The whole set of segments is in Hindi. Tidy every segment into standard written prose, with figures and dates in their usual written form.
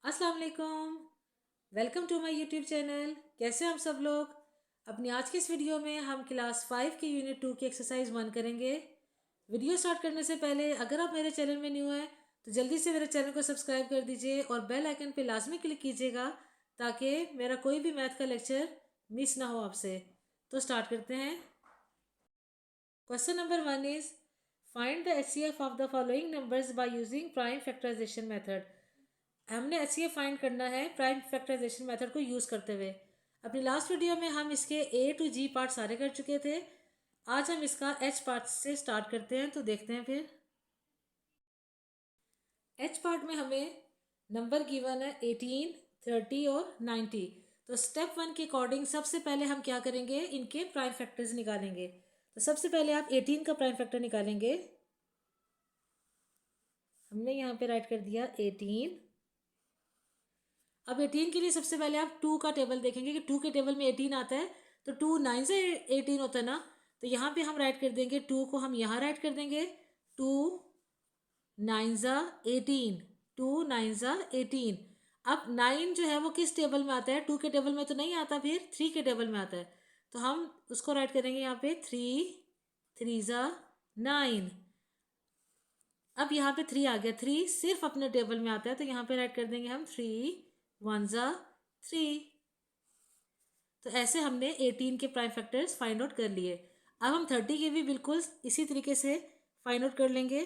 अस्सलाम वालेकुम। Welcome to my YouTube channel. कैसे हैं आप सब लोग। अपनी आज की इस वीडियो में हम क्लास 5 के यूनिट 2 की एक्सरसाइज 1 करेंगे। वीडियो स्टार्ट करने से पहले अगर आप मेरे चैनल में न्यू हैं तो जल्दी से मेरे चैनल को सब्सक्राइब कर दीजिए और बेल आइकन पे लाजमी क्लिक कीजिएगा ताकि मेरा कोई भी मैथ का लेक्चर मिस ना हो आपसे। तो स्टार्ट करते हैं। Question number 1 is find the HCF of the following numbers by using prime factorisation method. हमने HCF फाइंड करना है प्राइम फैक्टराइजेशन मेथड को यूज़ करते हुए। अपनी लास्ट वीडियो में हम इसके A to G पार्ट सारे कर चुके थे। आज हम इसका H पार्ट से स्टार्ट करते हैं, तो देखते हैं फिर। H पार्ट में हमें नंबर गिवन है 18, 30 और 90। तो स्टेप 1 के अकॉर्डिंग सबसे पहले हम क्या करेंगे, इनके प्राइम फैक्टर्स निकालेंगे। तो सबसे पहले आप 18 का प्राइम फैक्टर निकालेंगे। हमने यहाँ पे राइट कर दिया 18। अब 18 के लिए सबसे पहले आप 2 का टेबल देखेंगे कि 2 के टेबल में 18 आता है, तो 2 9 से 18 होता है ना। तो यहाँ पे हम राइट कर देंगे 2 को, हम यहाँ राइट कर देंगे 2 9 ज़ा 18, 2 9 ज़ा 18। अब 9 जो है वो किस टेबल में आता है, 2 के टेबल में तो नहीं आता, फिर 3 के टेबल में आता है। तो हम उसको राइट करेंगे यहाँ पे 3 3 ज़ा 9। अब यहाँ पे 3 आ गया, 3 सिर्फ अपने टेबल में आता है, तो यहाँ पे राइट कर देंगे हम 3 1 ज़ा 3। तो ऐसे हमने 18 के प्राइम फैक्टर्स फाइंड आउट कर लिए। अब हम 30 के भी बिल्कुल इसी तरीके से फाइंड आउट कर लेंगे।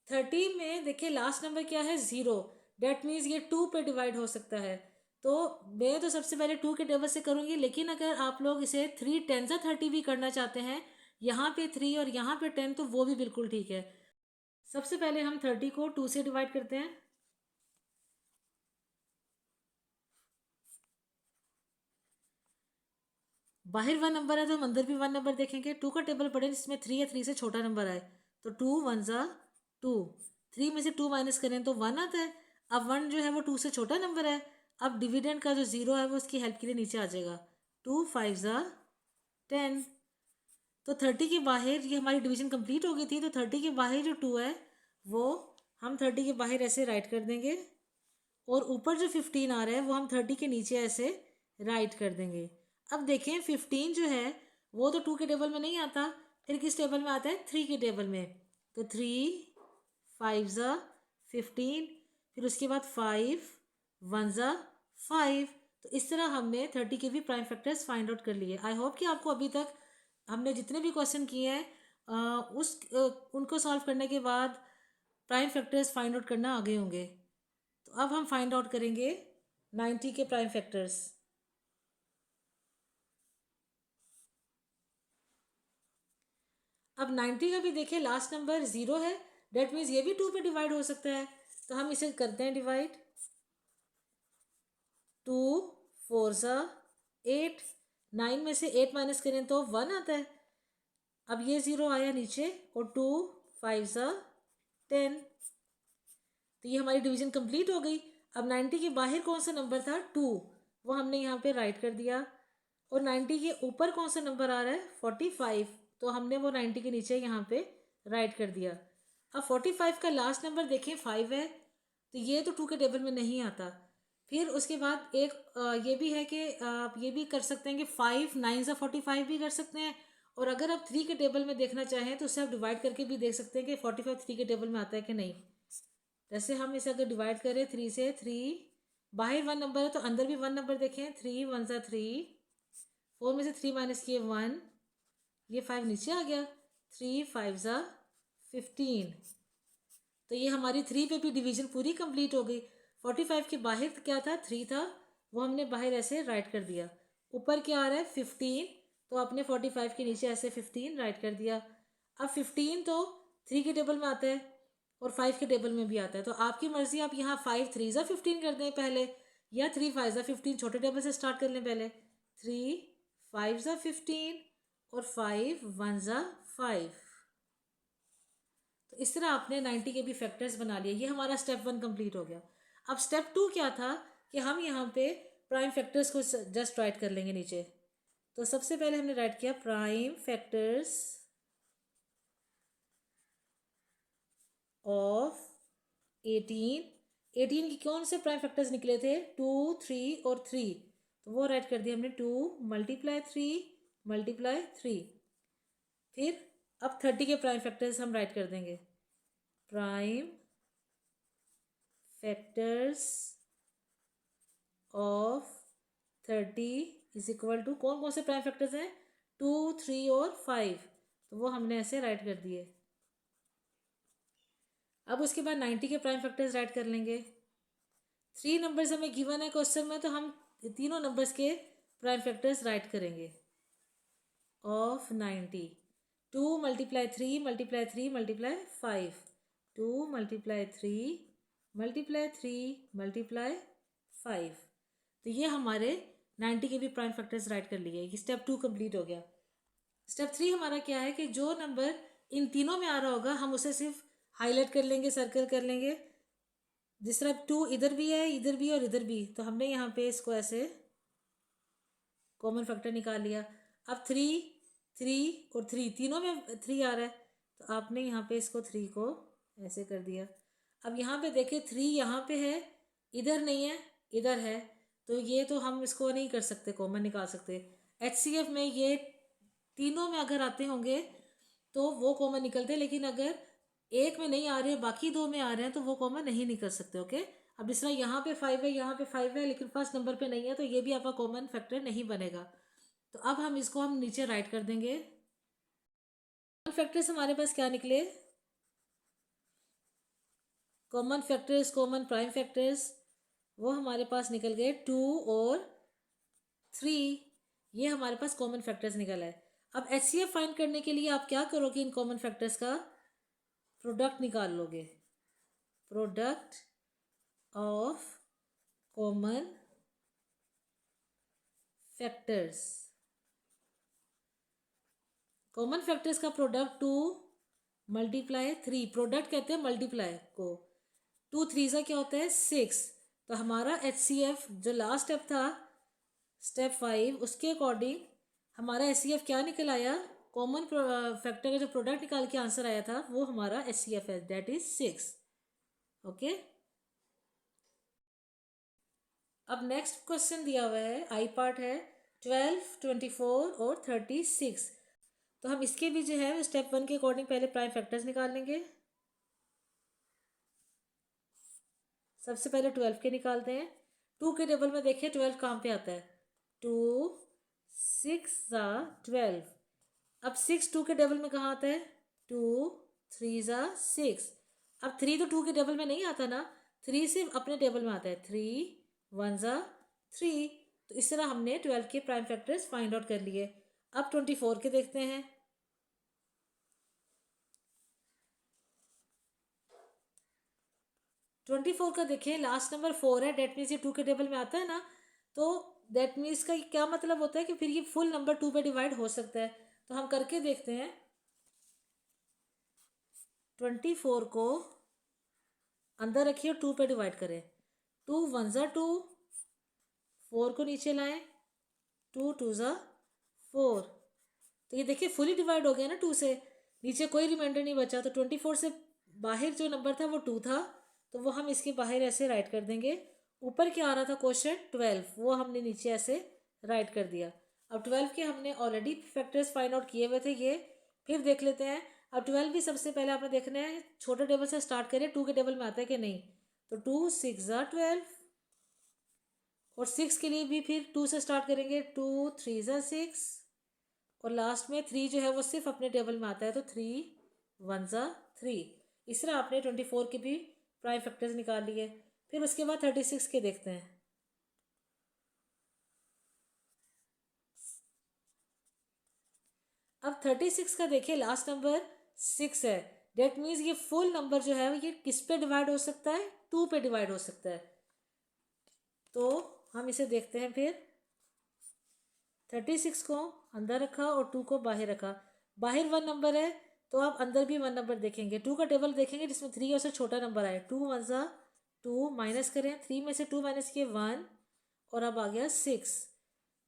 30 में देखिए लास्ट नंबर क्या है, 0। डेट मीन्स ये 2 पे डिवाइड हो सकता है। तो मैं तो सबसे पहले 2 के टेबल से करूँगी, लेकिन अगर आप लोग इसे 3 10 ज़ा 30 भी करना चाहते हैं, यहाँ पे 3 और यहाँ पे 10, तो वो भी बिल्कुल ठीक है। सबसे पहले हम 30 को 2 से डिवाइड करते हैं। बाहर 1 नंबर है तो हम अंदर भी 1 नंबर देखेंगे। 2 का टेबल पढ़ें जिसमें 3 या 3 से छोटा नंबर आए, तो 2 1 ज़ा 2। 3 में से 2 माइनस करें तो 1 आता है। अब 1 जो है वो 2 से छोटा नंबर है। अब डिविडेंड का जो 0 है वो उसकी हेल्प के लिए नीचे आ जाएगा। 2 5 ज़ा 10। तो 30 के बाहर ये हमारी डिवीजन कंप्लीट हो गई थी, तो 30 के बाहर जो 2 है वो हम 30 के बाहर ऐसे राइट कर देंगे, और ऊपर जो 15 आ रहा है वो हम 30 के नीचे ऐसे राइट कर देंगे। अब देखें 15 जो है वो तो 2 के टेबल में नहीं आता, फिर किस टेबल में आता है, 3 के टेबल में। तो 3 5 ज़ा 15, फिर उसके बाद 5 1 ज़ा 5। तो इस तरह हमने 30 के भी प्राइम फैक्टर्स फाइंड आउट कर लिए। आई होप कि आपको अभी तक हमने जितने भी क्वेश्चन किए हैं उनको सॉल्व करने के बाद प्राइम फैक्टर्स फाइंड आउट करना आ गए होंगे। तो अब हम फाइंड आउट करेंगे 90 के प्राइम फैक्टर्स। अब 90 का भी देखिए लास्ट नंबर 0 है, डेट मीन्स ये भी 2 पे डिवाइड हो सकता है। तो हम इसे करते हैं डिवाइड। 2 4 ज़ा 8। 9 में से 8 माइनस करें तो 1 आता है। अब ये 0 आया नीचे, और 2 5 ज़ा 10। तो ये हमारी डिवीजन कंप्लीट हो गई। अब 90 के बाहर कौन सा नंबर था, 2, वो हमने यहाँ पे राइट कर दिया। और 90 के ऊपर कौन सा नंबर आ रहा है, 45, तो हमने वो 90 के नीचे यहाँ पे राइट कर दिया। अब 45 का लास्ट नंबर देखें 5 है, तो ये तो 2 के टेबल में नहीं आता। फिर उसके बाद एक ये भी है कि आप ये भी कर सकते हैं कि 5 9 ज़ा 45 भी कर सकते हैं। और अगर आप 3 के टेबल में देखना चाहें तो उससे आप डिवाइड करके भी देख सकते हैं कि 45 3 के टेबल में आता है कि नहीं। जैसे हम इसे अगर डिवाइड करें 3 से, 3 बाहर 1 नंबर है तो अंदर भी 1 नंबर देखें, 3 1 ज़ा 3। 4 में से 3 माइनस किए 1, ये 5 नीचे आ गया। 3 5 ज़ा 15। तो ये हमारी 3 पे भी डिवीजन पूरी कंप्लीट हो गई। 45 के बाहर क्या था, 3 था, वो हमने बाहर ऐसे राइट कर दिया। ऊपर क्या आ रहा है, 15, तो आपने 45 के नीचे ऐसे 15 राइट कर दिया। अब 15 तो 3 के टेबल में आता है और 5 के टेबल में भी आता है, तो आपकी मर्जी, आप यहाँ 5 3 ज़ा 15 कर दें पहले, या 3 5 ज़ा 15 छोटे टेबल से स्टार्ट कर लें पहले। 3 5 ज़ा 15 और 5 1 ज़ा 5। तो इस तरह आपने 90 के भी फैक्टर्स बना लिए। ये हमारा स्टेप 1 कंप्लीट हो गया। अब स्टेप 2 क्या था कि हम यहाँ पे प्राइम फैक्टर्स को जस्ट राइट कर लेंगे नीचे। तो सबसे पहले हमने राइट किया प्राइम फैक्टर्स ऑफ 18 के कौन से प्राइम फैक्टर्स निकले थे? 2, 3 और 3, तो वो राइट कर दिया हमने 2 मल्टीप्लाई 3 मल्टीप्लाई 3। फिर अब 30 के प्राइम फैक्टर्स हम राइट कर देंगे। Prime factors of 30 is equal to कौन कौन से प्राइम फैक्टर्स हैं? 2, 3 और 5, तो वो हमने ऐसे राइट कर दिए। अब उसके बाद 90 के प्राइम फैक्टर्स राइट कर लेंगे। 3 नंबर्स हमें गिवन है क्वेश्चन में, तो हम तीनों नंबर्स के प्राइम फैक्टर्स राइट करेंगे of 90। 2 multiply 3 multiply 3 multiply 5, 2 multiply 3 multiply 3 multiply 5, तो ये हमारे 90 के भी प्राइम फैक्टर्स राइट कर लिए। ये स्टेप 2 कंप्लीट हो गया। स्टेप 3 हमारा क्या है कि जो नंबर इन तीनों में आ रहा होगा हम उसे सिर्फ हाईलाइट कर लेंगे, सर्कल कर लेंगे। जिस तरह 2 इधर भी है, इधर भी और इधर भी, तो हमने यहाँ पे इसको ऐसे कॉमन फैक्टर निकाल लिया। अब 3, 3 और 3 तीनों में 3 आ रहा है, तो आपने यहाँ पे इसको 3 को ऐसे कर दिया। अब यहाँ पे देखिए 3 यहाँ पे है, इधर नहीं है, इधर है, तो ये तो हम इसको नहीं कर सकते, कॉमन निकाल सकते। HCF में ये तीनों में अगर आते होंगे तो वो कॉमन निकलते, लेकिन अगर एक में नहीं आ रहे बाकी 2 में आ रहे हैं तो वो कॉमन नहीं निकल सकते। ओके, अब इस तरह यहाँ पे 5 है, यहाँ पे 5 है, लेकिन फर्स्ट नंबर पे नहीं है, तो ये भी आपका कॉमन फैक्टर नहीं बनेगा। तो अब हम इसको हम नीचे राइट कर देंगे। कॉमन फैक्टर्स हमारे पास क्या निकले? Common factors, common prime factors, वो हमारे पास निकल गए 2 और 3, ये हमारे पास कॉमन फैक्टर्स निकल है। अब HCF फाइंड करने के लिए आप क्या करोगे? इन कॉमन फैक्टर्स का प्रोडक्ट निकाल लोगे। Product of common factors, common factors का प्रोडक्ट 2 मल्टीप्लाई 3, प्रोडक्ट कहते हैं मल्टीप्लाई को। 2 3 सा क्या होता है? 6। तो हमारा HCF जो लास्ट स्टेप था, स्टेप 5, उसके अकॉर्डिंग हमारा HCF क्या निकल आया? कॉमन फैक्टर का जो प्रोडक्ट निकाल के आंसर आया था वो हमारा HCF है, दैट इज 6। ओके, अब नेक्स्ट क्वेश्चन दिया हुआ है, आई पार्ट है 12, 24 और 36। तो हम इसके भी जो है स्टेप 1 के अकॉर्डिंग पहले प्राइम फैक्टर्स निकाल लेंगे। सबसे पहले 12 के निकालते हैं। 2 के टेबल में देखिए 12 कहाँ पे आता है? 2 6 ज़ा 12। अब 6 2 के टेबल में कहाँ आता है? 2 3 ज़ा 6। अब 3 तो 2 के टेबल में नहीं आता ना, 3 सिर्फ अपने टेबल में आता है। 3 1 ज़ा 3। तो इस तरह हमने 12 के प्राइम फैक्टर्स फाइंड आउट कर लिए। अब 24 के देखते हैं। 24 का देखिए लास्ट नंबर 4 है, डेट मीन्स ये 2 के टेबल में आता है ना, तो डेट मीन्स का क्या मतलब होता है कि फिर ये फुल नंबर 2 पे डिवाइड हो सकता है। तो हम करके देखते हैं। 24 को अंदर रखिए और 2 पे डिवाइड करें। 2 1 ज़ा 2, 4 को नीचे लाएं, 2 2 ज़ा 4। तो ये देखिए फुली डिवाइड हो गया ना 2 से, नीचे कोई रिमाइंडर नहीं बचा। तो 24 से बाहर जो नंबर था वो 2 था, तो वो हम इसके बाहर ऐसे राइट कर देंगे। ऊपर क्या आ रहा था क्वेश्चन? 12, वो हमने नीचे ऐसे राइट कर दिया। अब 12 के हमने ऑलरेडी फैक्टर्स फाइंड आउट किए हुए थे ये, फिर देख लेते हैं। अब 12 भी सबसे पहले आपने देखना है छोटे टेबल से स्टार्ट करें, 2 के टेबल में आता है कि नहीं। तो 2 6 ज़ा 12, और 6 के लिए भी फिर 2 से स्टार्ट करेंगे। 2 3 ज़ा 6, और लास्ट में 3 जो है वो सिर्फ अपने टेबल में आता है, तो 3 1 ज़ा 3। इस तरह आपने 24 के भी प्राइम फैक्टर्स निकाल लिए। फिर उसके बाद 36 के देखते हैं। अब 36 का देखिए लास्ट नंबर 6 है, डेट मीन्स ये फुल नंबर जो है ये किस पे डिवाइड हो सकता है? 2 पे डिवाइड हो सकता है। तो हम इसे देखते हैं। फिर 36 को अंदर रखा और 2 को बाहर रखा। बाहर 1 नंबर है तो आप अंदर भी 1 नंबर देखेंगे। 2 का टेबल देखेंगे जिसमें 3 और से छोटा नंबर आए। 2 1 ज़ा 2, माइनस करें, 3 में से 2 माइनस किए 1, और अब आ गया 6।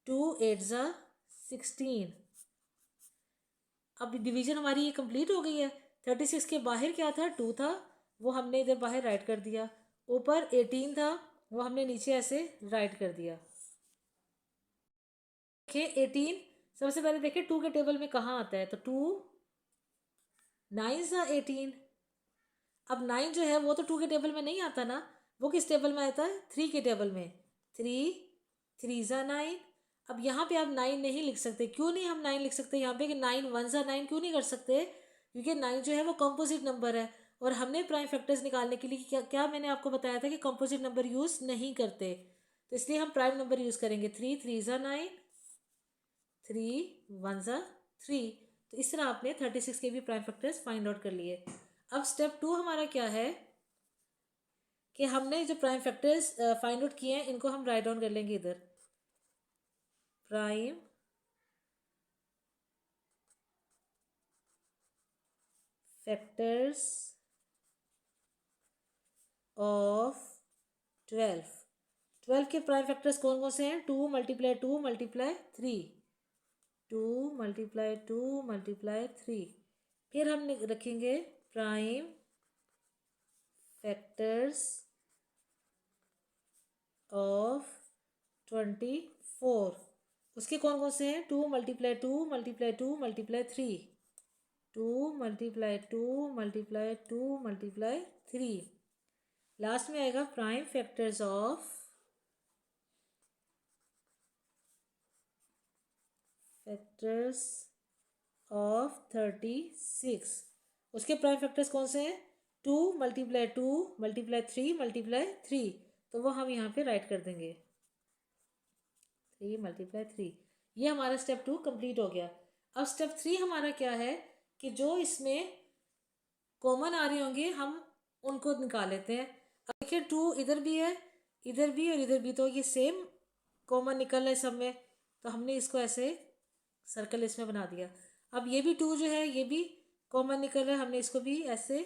2 8 ज़ा 16। अब डिवीजन हमारी ये कंप्लीट हो गई है। 36 के बाहर क्या था? 2 था, वो हमने इधर बाहर राइट कर दिया। ऊपर 18 था, वो हमने नीचे ऐसे राइट कर दिया। देखिए 18 सबसे पहले देखिए 2 के टेबल में कहाँ आता है, तो 2 9 ज़ा 18। अब 9 जो है वो तो 2 के टेबल में नहीं आता ना, वो किस टेबल में आता है, 3 के टेबल में। 3 ज़ा 9। अब यहाँ पे आप 9 नहीं लिख सकते। क्यों नहीं हम 9 लिख सकते यहाँ पे, कि 9 1 ज़ा 9 क्यों नहीं कर सकते, क्योंकि 9 जो है वो कंपोजिट नंबर है, और हमने प्राइम फैक्टर्स निकालने के लिए क्या क्या मैंने आपको बताया था कि कंपोजिट नंबर यूज़ नहीं करते, तो इसलिए हम प्राइम नंबर यूज़ करेंगे। 3 ज़ा 9, 3 1 ज़ा 3। तो इस तरह आपने 36 के भी प्राइम फैक्टर्स फाइंड आउट कर लिए। अब स्टेप 2 हमारा क्या है कि हमने जो प्राइम फैक्टर्स फाइंड आउट किए हैं इनको हम राइट डाउन कर लेंगे इधर। प्राइम फैक्टर्स ऑफ 12 के प्राइम फैक्टर्स कौन कौन से हैं, 2 मल्टीप्लाई 2 मल्टीप्लाई 3, 2 मल्टीप्लाई 2 मल्टीप्लाई 3। फिर हम रखेंगे प्राइम फैक्टर्स ऑफ 24। उसके कौन कौन से हैं, 2 multiply 2 multiply 2 multiply 3, 2 multiply 2 multiply 2 multiply 3। Last में आएगा prime factors of factors of 36। उसके प्राइम फैक्टर्स कौन से हैं, 2 मल्टीप्लाई 2 मल्टीप्लाई 3 मल्टीप्लाई 3, तो वो हम यहाँ पे राइट कर देंगे 3 मल्टीप्लाई 3। ये हमारा स्टेप 2 कंप्लीट हो गया। अब स्टेप 3 हमारा क्या है कि जो इसमें कॉमन आ रहे होंगे हम उनको निकाल लेते हैं। अब देखिए 2 इधर भी है, इधर भी और इधर भी, तो ये सेम कॉमन निकल रहा है सब में, तो हमने इसको ऐसे सर्कल इसमें बना दिया। अब ये भी 2 जो है ये भी कॉमन निकल रहा है, हमने इसको भी ऐसे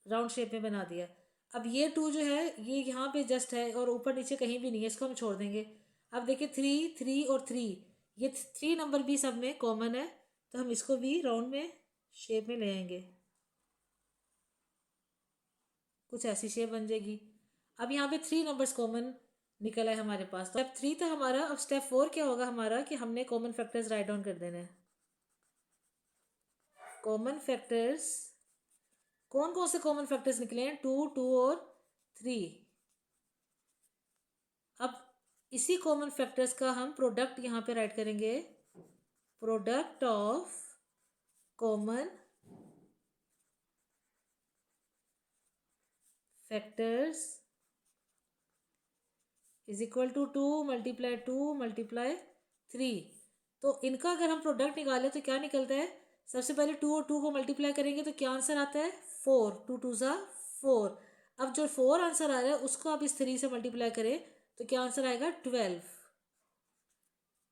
राउंड शेप में बना दिया। अब ये 2 जो है ये यहाँ पे जस्ट है और ऊपर नीचे कहीं भी नहीं है, इसको हम छोड़ देंगे। अब देखिए 3 3 और 3, ये 3 नंबर भी सब में कॉमन है, तो हम इसको भी राउंड में शेप में ले आएंगे, कुछ ऐसी शेप बन जाएगी। अब यहाँ पे 3 नंबर्स कॉमन निकला है हमारे पास, तो स्टेप 3 था हमारा। अब स्टेप 4 क्या होगा हमारा कि हमने कॉमन फैक्टर्स राइट डाउन कर देने हैं। कॉमन फैक्टर्स कौन कौन से कॉमन फैक्टर्स निकले हैं, 2 2 और 3। अब इसी कॉमन फैक्टर्स का हम प्रोडक्ट यहाँ पे राइट करेंगे, product of common factors is equal to 2 multiply 2 multiply 3। तो इनका अगर हम प्रोडक्ट निकालें तो क्या निकलता है, सबसे पहले 2 और 2 को मल्टीप्लाई करेंगे तो क्या आंसर आता है, 4, 2 2 ज़ा 4। अब जो 4 आंसर आ रहा है उसको आप इस 3 से मल्टीप्लाई करें तो क्या आंसर आएगा, 12।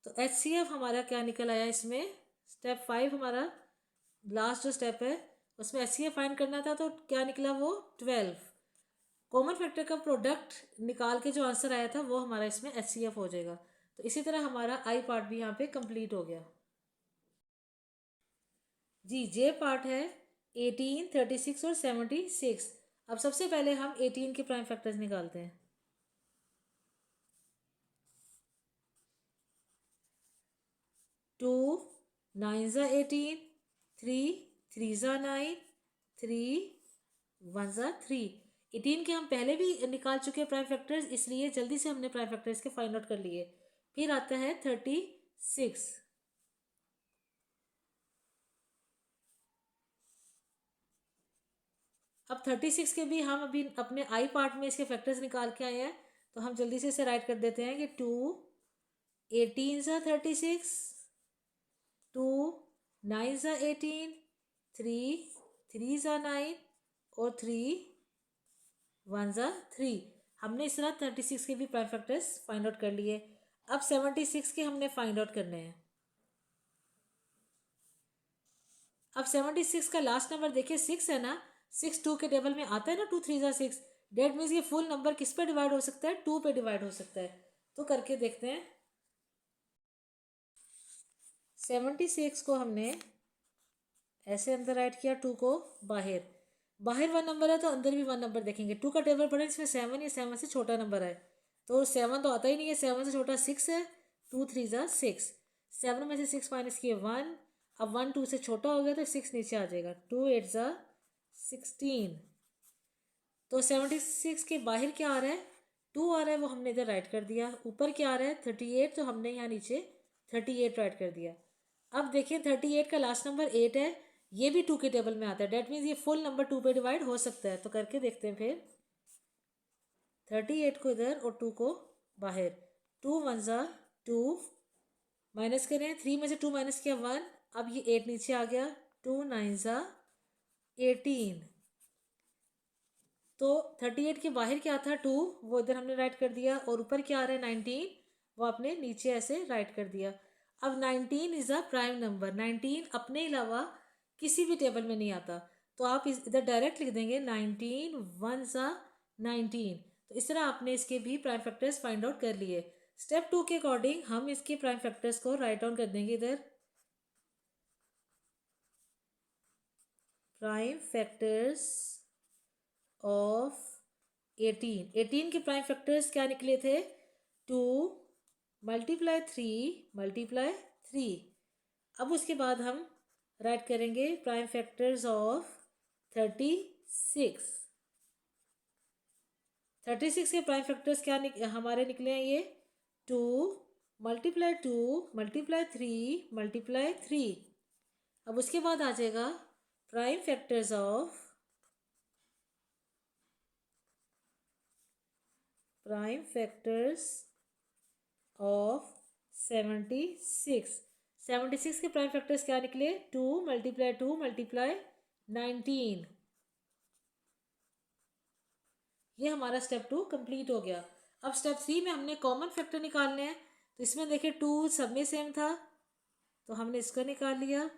तो HCF हमारा क्या निकल आया इसमें, स्टेप 5 हमारा लास्ट जो स्टेप है उसमें HCF फाइंड करना था, तो क्या निकला वो 12। कॉमन फैक्टर का प्रोडक्ट निकाल के जो आंसर आया था वो हमारा इसमें HCF हो जाएगा। तो इसी तरह हमारा आई पार्ट भी यहाँ पे कंप्लीट हो गया। जी जे पार्ट है 18 36 और 76। अब सबसे पहले हम 18 के प्राइम फैक्टर्स निकालते हैं। टू 9 ज़ा 18, 3 3 ज़ा 9, 3 1 ज़ा 3। 18 के हम पहले भी निकाल चुके हैं प्राइम फैक्टर्स, इसलिए जल्दी से हमने प्राइम फैक्टर्स के फाइंड आउट कर लिए। फिर आता है 36। अब 36 के भी हम अभी अपने आई पार्ट में इसके फैक्टर्स निकाल के आए हैं, तो हम जल्दी से इसे राइट कर देते हैं कि 2 18 ज़ा 36, 2 9 ज़ा 18, 3 3 ज़ा 9 और 3 1 ज़ा 3। हमने इस तरह 36 के भी प्राइम फैक्टर्स फाइंड आउट कर लिए। अब 76 के हमने फाइंड आउट करने हैं। अब 76 का लास्ट नंबर देखिए 6 है ना, 6 2 के टेबल में आता है ना, 2 3 ज़ा 6। डेट मीन्स ये फुल नंबर किस पे डिवाइड हो सकता है, 2 पे डिवाइड हो सकता है। तो करके देखते हैं। 76 को हमने ऐसे अंदर राइट किया, 2 को बाहर, बाहर 1 नंबर है तो अंदर भी 1 नंबर देखेंगे। 2 का टेबल पढ़े इसमें 7 या 7 से छोटा नंबर है, तो 7 तो आता ही नहीं है, 7 से छोटा 6 है। 2 3 ज़ा 6, 7 में से 6 माइनस किए 1, अब 1 2 से छोटा हो गया तो 6 नीचे आ जाएगा। 2 8 ज़ा 16, तो 76 के बाहर क्या आ रहा है, 2 आ रहा है, वो हमने इधर राइट कर दिया। ऊपर क्या आ रहा है 38, तो हमने यहाँ नीचे 38 राइट कर दिया। अब देखिए 38 का लास्ट नंबर 8 है, ये भी 2 के टेबल में आता है, डेट मीन्स ये फुल नंबर 2 पे डिवाइड हो सकता है। तो करके देखते हैं फिर, 38 को इधर और 2 को बाहर। 2 1 ज़ा 2, माइनस करें 3 में से 2 माइनस किया 1, अब ये 8 नीचे आ गया। 2 9 ज़ा 18, तो 38 के बाहर क्या था 2, वो इधर हमने राइट कर दिया, और ऊपर क्या आ रहा है 19, वो आपने नीचे ऐसे राइट कर दिया। अब 19 इज़ अ प्राइम नंबर, 19 अपने अलावा किसी भी टेबल में नहीं आता, तो आप इधर डायरेक्ट लिख देंगे 19 1 ज़ा 19। तो इस तरह आपने इसके भी प्राइम फैक्टर्स फाइंड आउट कर लिए। स्टेप 2 के अकॉर्डिंग हम इसके प्राइम फैक्टर्स को राइट डाउन कर देंगे इधर। प्राइम फैक्टर्स ऑफ 18 के प्राइम फैक्टर्स क्या निकले थे, 2 मल्टीप्लाई 3 मल्टीप्लाई 3। अब उसके बाद हम राइट करेंगे प्राइम फैक्टर्स ऑफ 36। 36 के प्राइम फैक्टर्स क्या हमारे निकले हैं, ये 2 मल्टीप्लाई 2 मल्टीप्लाई 3 मल्टीप्लाई 3। अब उसके बाद आ जाएगा prime factors of prime factors of 76। 76 के प्राइम फैक्टर्स क्या निकले, 2 मल्टीप्लाई 2 मल्टीप्लाई 19। ये हमारा स्टेप 2 कंप्लीट हो गया। अब स्टेप 3 में हमने कॉमन फैक्टर निकालने हैं, तो इसमें देखिए 2 सब में सेम था, तो हमने इसको निकाल लिया।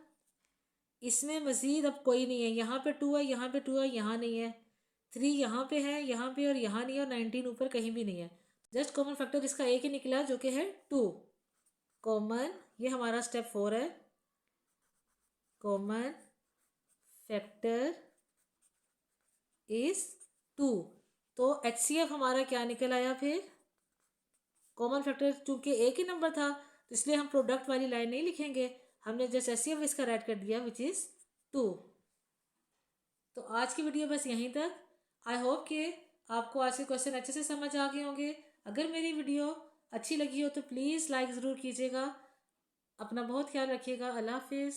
इसमें मज़ीद अब कोई नहीं है, यहाँ पे 2 है, यहाँ पे 2 है, यहाँ नहीं है। 3 यहाँ पे है, यहाँ पे और यहाँ नहीं है, और 19 ऊपर कहीं भी नहीं है। जस्ट कॉमन फैक्टर इसका एक ही निकला जो कि है 2 कॉमन। ये हमारा स्टेप 4 है, कॉमन फैक्टर इज 2। तो HCF हमारा क्या निकल आया फिर, कॉमन फैक्टर चूंकि एक ही नंबर था तो इसलिए हम प्रोडक्ट वाली लाइन नहीं लिखेंगे, हमने जस्ट HCF इसका राइट कर दिया विच इज़ 2। तो आज की वीडियो बस यहीं तक। आई होप कि आपको आज के क्वेश्चन अच्छे से समझ आ गए होंगे। अगर मेरी वीडियो अच्छी लगी हो तो प्लीज़ लाइक ज़रूर कीजिएगा। अपना बहुत ख्याल रखिएगा। अल्लाह हाफिज़।